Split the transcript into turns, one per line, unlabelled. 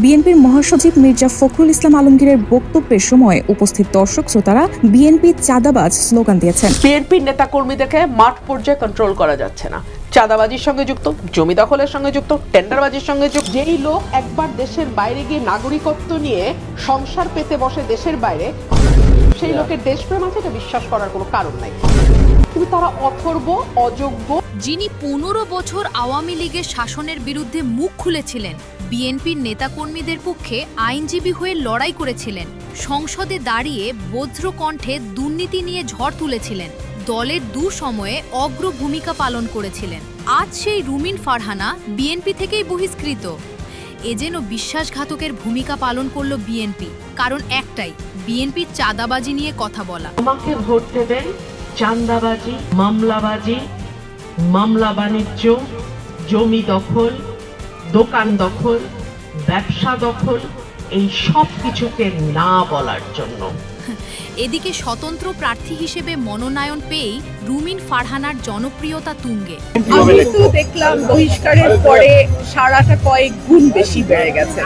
বিএনপির মহাসচিব মির্জা ফখরুল ইসলাম আলমগীরের বক্তব্যের সময় উপস্থিত দর্শক শ্রোতারা বিএনপি চাঁদাবাজ স্লোগান দিয়েছেন।
বিএনপির নেতাকর্মীদেরকে মাঠ পর্যায়ে কন্ট্রোল করা যাচ্ছে না। চাঁদাবাজির সঙ্গে যুক্ত, জমি দখলের সঙ্গে যুক্ত, টেন্ডারবাজির সঙ্গে যুক্ত। যেই লোক একবার দেশের বাইরে গিয়ে নাগরিকত্ব নিয়ে সংসার পেতে বসে দেশের বাইরে, সেই লোকের দেশপ্রেম আছে, এটা বিশ্বাস করার কোনো কারণ নাই। কিন্তু তারা অথর্ব, অযোগ্য।
যিনি 15 বছর আওয়ামী লীগের শাসনের বিরুদ্ধে মুখ খুলেছিলেন, বিএনপির নেতাকর্মীদের পক্ষে আইনজীবী হয়ে লড়াই করেছিলেন, সংসদে দাঁড়িয়ে বজ্র কণ্ঠে দুর্নীতি নিয়ে ঝড় তুলেছিলেন, দলের দুঃসময়ে অগ্র ভূমিকা পালন করেছিলেন, আজ সেই রুমিন ফারহানা বিএনপি থেকেই বহিষ্কৃত। এ যেন বিশ্বাসঘাতকের ভূমিকা পালন করল বিএনপি। কারণ একটাই, বিএনপির চাঁদাবাজি নিয়ে কথা বলা।
আমাকে ভোট দেবেন, চাঁদাবাজি, মামলাবাজি, মামলা বাণিজ্য, জমি দখল, দোকান দখল, ব্যবসা দখল, এই সব কিছুকে না বলার জন্য।
এদিকে স্বতন্ত্র প্রার্থী হিসেবে মনোনয়ন পেয়েই রুমিন ফারহানার জনপ্রিয়তা তুঙ্গে।
আমি তো দেখলাম বহিষ্কারের পরে সারাটা কয়েক গুণ বেশি বেড়ে গেছে।